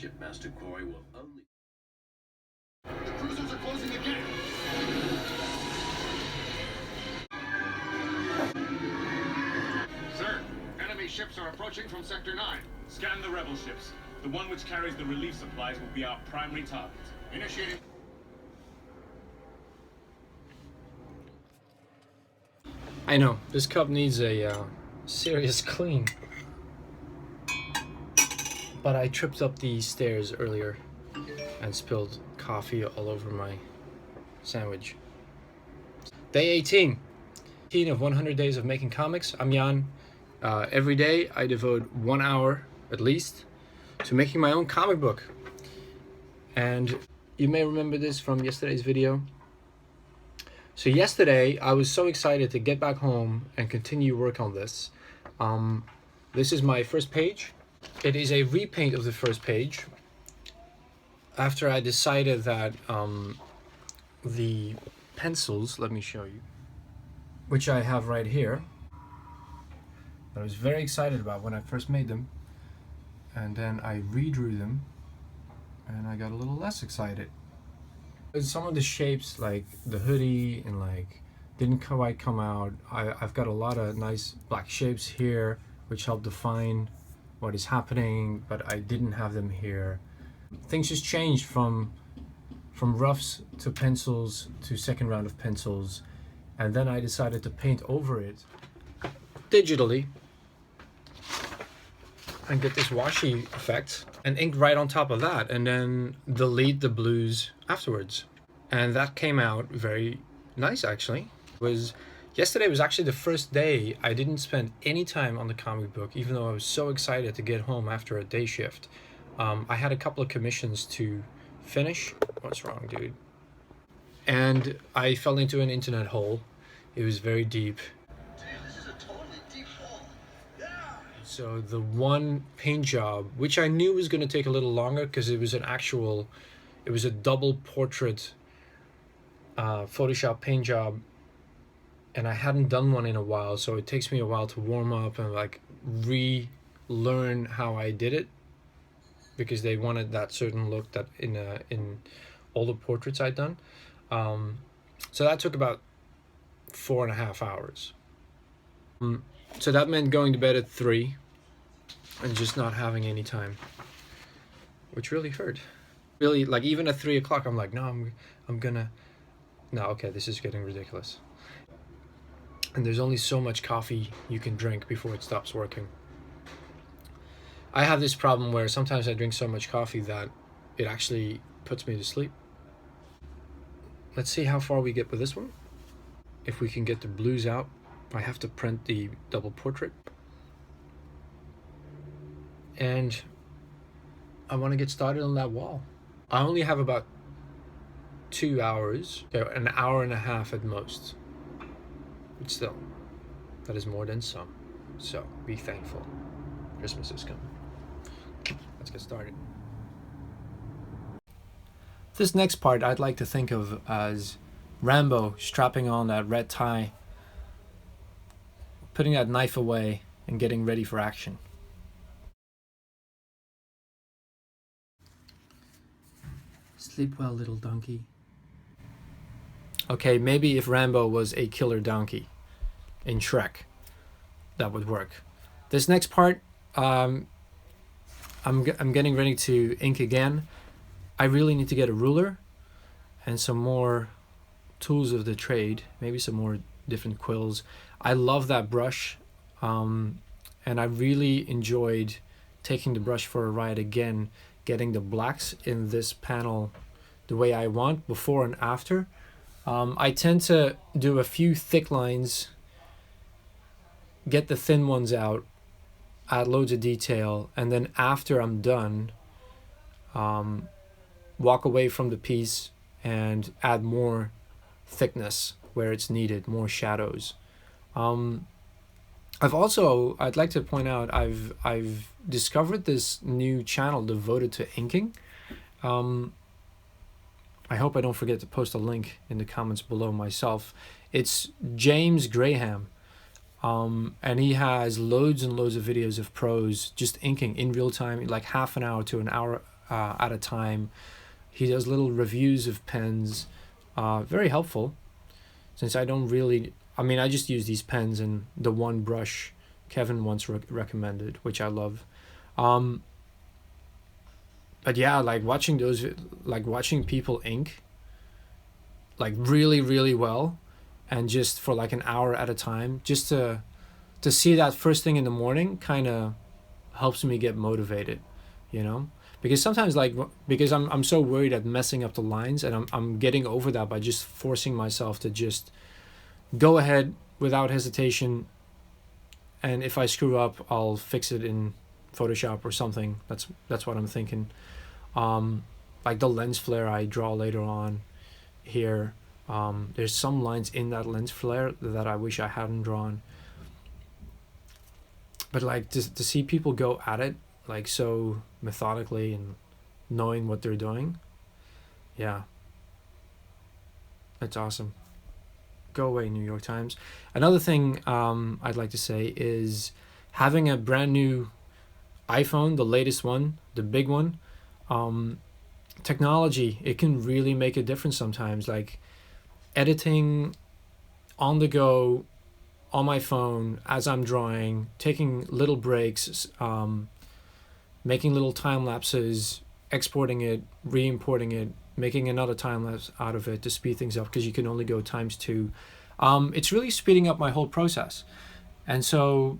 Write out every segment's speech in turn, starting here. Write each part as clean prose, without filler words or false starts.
Shipmaster Corey will only... The cruisers are closing again! Sir, enemy ships are approaching from Sector 9. Scan the rebel ships. The one which carries the relief supplies will be our primary target. Initiating. I know, this cup needs a serious clean. But I tripped up the stairs earlier and spilled coffee all over my sandwich. Day 18 of 100 days of making comics. I'm Jan. Every day I devote 1 hour at least to making my own comic book. And you may remember this from yesterday's video. So yesterday I was so excited to get back home and continue work on this. This is my first page. It is a repaint of the first page after I decided that the pencils, let me show you, which I have right here, that I was very excited about when I first made them, and then I redrew them and I got a little less excited. Some of the shapes, like the hoodie, and like didn't quite come out. I've got a lot of nice black shapes here which help define what is happening, but I didn't have them here. Things just changed from roughs to pencils to second round of pencils, and then I decided to paint over it digitally and get this washi effect and ink right on top of that, and then delete the blues afterwards. And that came out very nice actually. Yesterday was actually the first day I didn't spend any time on the comic book, even though I was so excited to get home after a day shift. I had a couple of commissions to finish. What's wrong, dude? And I fell into an internet hole. It was very deep. Dude, this is a totally deep hole. Yeah! So the one paint job, which I knew was going to take a little longer because it was a double portrait Photoshop paint job, and I hadn't done one in a while, so it takes me a while to warm up and like relearn how I did it, because they wanted that certain look that in all the portraits I'd done. So that took about 4.5 hours. So that meant going to bed at 3 and just not having any time, which really hurt. Really, like even at 3 o'clock, I'm like, no, I'm gonna, no, okay, this is getting ridiculous. And there's only so much coffee you can drink before it stops working. I have this problem where sometimes I drink so much coffee that it actually puts me to sleep. Let's see how far we get with this one. If we can get the blues out, I have to print the double portrait. And I want to get started on that wall. I only have about 2 hours, an hour and a half at most. But still, that is more than some. So be thankful. Christmas is coming. Let's get started. This next part I'd like to think of as Rambo strapping on that red tie, putting that knife away and getting ready for action. Sleep well, little donkey. Okay, maybe if Rambo was a killer donkey in Shrek, that would work. This next part, I'm getting ready to ink again. I really need to get a ruler and some more tools of the trade, maybe some more different quills. I love that brush, and I really enjoyed taking the brush for a ride again, getting the blacks in this panel the way I want, before and after. I tend to do a few thick lines, get the thin ones out, add loads of detail, and then after I'm done, walk away from the piece and add more thickness where it's needed, more shadows. I'd like to point out, I've discovered this new channel devoted to inking. I hope I don't forget to post a link in the comments below myself. It's James Graham, and he has loads and loads of videos of pros just inking in real time, like half an hour to an hour at a time. He does little reviews of pens, very helpful, since I don't really, I mean, I just use these pens and the one brush Kevin once recommended, which I love. But yeah, like watching people ink like really, really well, and just for like an hour at a time, just to see that first thing in the morning kind of helps me get motivated, you know? Because sometimes, like, because I'm so worried at messing up the lines, and I'm getting over that by just forcing myself to just go ahead without hesitation, and if I screw up, I'll fix it in Photoshop or something. That's what I'm thinking. Like the lens flare I draw later on here. There's some lines in that lens flare that I wish I hadn't drawn. But like to see people go at it like so methodically and knowing what they're doing, yeah, that's awesome. Go away, New York Times. Another thing I'd like to say is having a brand new iPhone, the latest one, the big one, technology, it can really make a difference sometimes. Like editing on the go on my phone as I'm drawing, taking little breaks, making little time lapses, exporting it, re-importing it, making another time lapse out of it to speed things up, because you can only go ×2. It's really speeding up my whole process. And so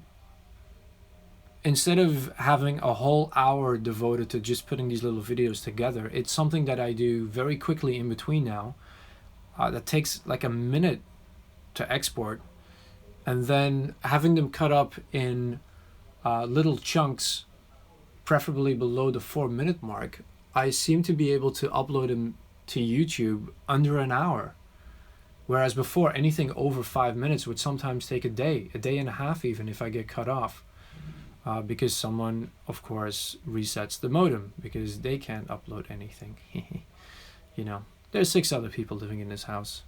instead of having a whole hour devoted to just putting these little videos together, it's something that I do very quickly in between now. That takes like a minute to export, and then having them cut up in little chunks, preferably below the 4-minute mark, I seem to be able to upload them to YouTube under an hour. Whereas before, anything over 5 minutes would sometimes take a day and a half even, if I get cut off. Because someone, of course, resets the modem because they can't upload anything. You know, there's 6 other people living in this house.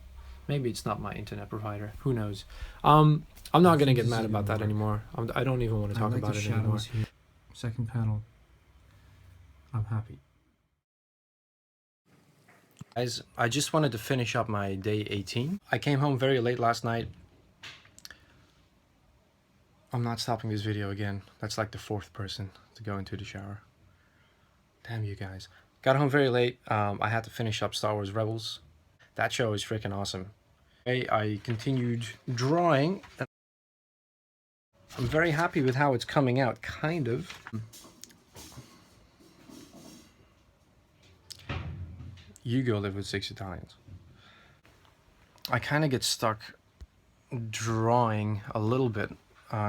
Maybe it's not my internet provider. Who knows? I'm not going to get mad about that anymore. I don't even want to talk about it anymore. Here. Second panel. I'm happy. Guys, I just wanted to finish up my day 18. I came home very late last night. I'm not stopping this video again. That's like the 4th person to go into the shower. Damn you guys. Got home very late. I had to finish up Star Wars Rebels. That show is freaking awesome. I continued drawing. I'm very happy with how it's coming out, kind of. You go live with 6 Italians. I kind of get stuck drawing a little bit,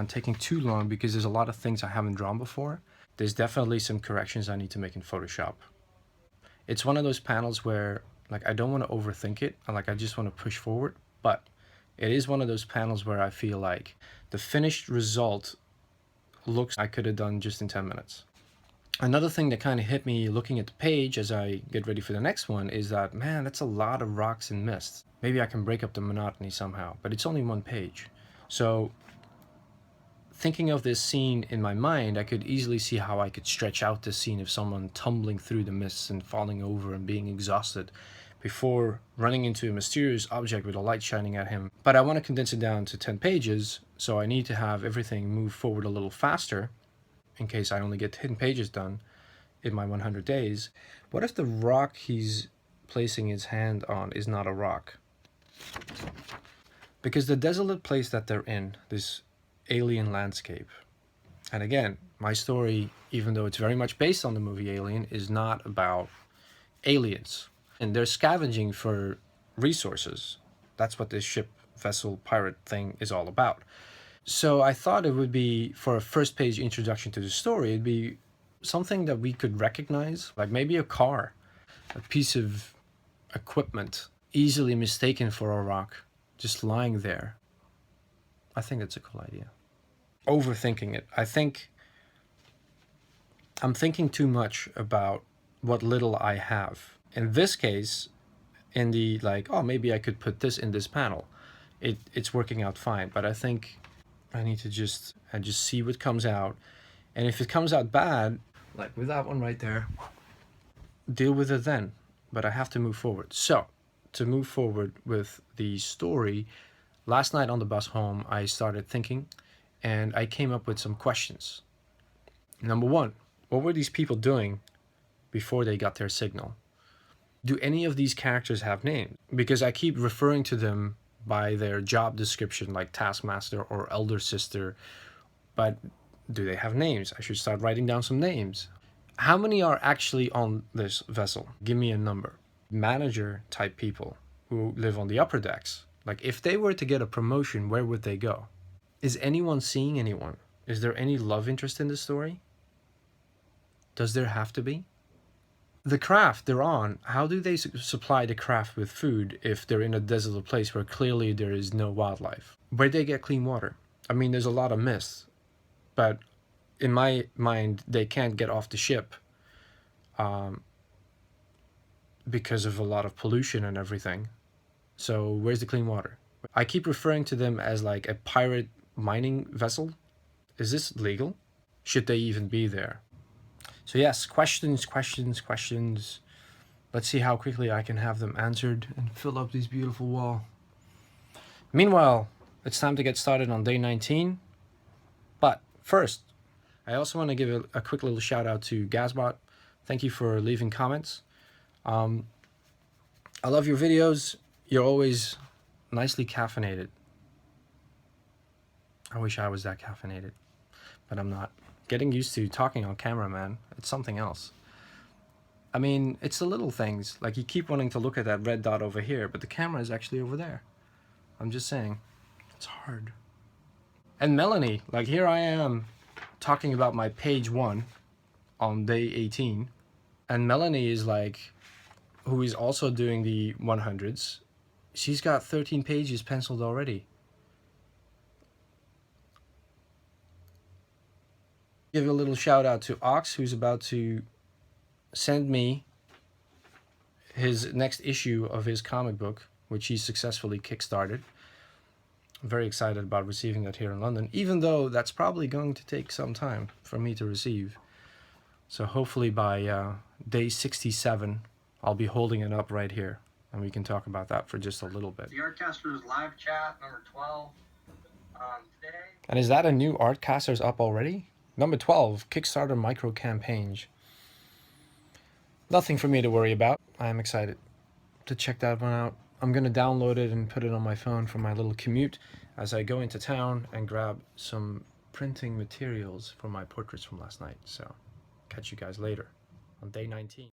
taking too long because there's a lot of things I haven't drawn before. There's definitely some corrections I need to make in Photoshop. It's one of those panels where like I don't want to overthink it, and like I just want to push forward, but it is one of those panels where I feel like the finished result looks I could have done just in 10 minutes. Another thing that kind of hit me looking at the page as I get ready for the next one is that, man, that's a lot of rocks and mist. Maybe I can break up the monotony somehow, but it's only 1 page. So thinking of this scene in my mind, I could easily see how I could stretch out this scene of someone tumbling through the mists and falling over and being exhausted before running into a mysterious object with a light shining at him. But I want to condense it down to 10 pages, so I need to have everything move forward a little faster in case I only get 10 pages done in my 100 days. What if the rock he's placing his hand on is not a rock? Because the desolate place that they're in, this alien landscape, and again, my story, even though it's very much based on the movie Alien, is not about aliens. And they're scavenging for resources. That's what this ship, vessel, pirate thing is all about. So I thought it would be, for a first page introduction to the story, it'd be something that we could recognize, like maybe a car, a piece of equipment, easily mistaken for a rock, just lying there. I think that's a cool idea. Overthinking it. I think I'm thinking too much about what little I have. In this case, in the like, oh, maybe I could put this in this panel. It's working out fine, but I think I need to just see what comes out. And if it comes out bad, like with that one right there, deal with it then, but I have to move forward. So, to move forward with the story, last night on the bus home, I started thinking, and I came up with some questions. Number one, what were these people doing before they got their signal? Do any of these characters have names? Because I keep referring to them by their job description, like Taskmaster or Elder Sister, but do they have names? I should start writing down some names. How many are actually on this vessel? Give me a number. Manager type people who live on the upper decks. Like, if they were to get a promotion, where would they go? Is anyone seeing anyone? Is there any love interest in the story? Does there have to be? The craft they're on, how do they supply the craft with food if they're in a desolate place where clearly there is no wildlife? Where they get clean water? I mean, there's a lot of mist, but in my mind, they can't get off the ship because of a lot of pollution and everything. So where's the clean water? I keep referring to them as like a pirate mining vessel. Is this legal? Should they even be there? So yes, questions. Let's see how quickly I can have them answered and fill up this beautiful wall. Meanwhile, it's time to get started on day 19. But first, I also want to give a quick little shout out to GazBot. Thank you for leaving comments. I love your videos. You're always nicely caffeinated. I wish I was that caffeinated, but I'm not. Getting used to talking on camera, man, it's something else. I mean, it's the little things. Like, you keep wanting to look at that red dot over here, but the camera is actually over there. I'm just saying, it's hard. And Melanie, like, here I am talking about my page 1 on day 18. And Melanie is like, who is also doing the 100s. She's got 13 pages penciled already. Give a little shout out to Ox, who's about to send me his next issue of his comic book, which he successfully kickstarted. I'm very excited about receiving that here in London, even though that's probably going to take some time for me to receive. So hopefully by day 67, I'll be holding it up right here, and we can talk about that for just a little bit. The Artcasters live chat number 12 today. And is that a new Artcasters up already? Number 12, Kickstarter micro campaigns. Nothing for me to worry about. I am excited to check that one out. I'm going to download it and put it on my phone for my little commute as I go into town and grab some printing materials for my portraits from last night. So, catch you guys later on day 19.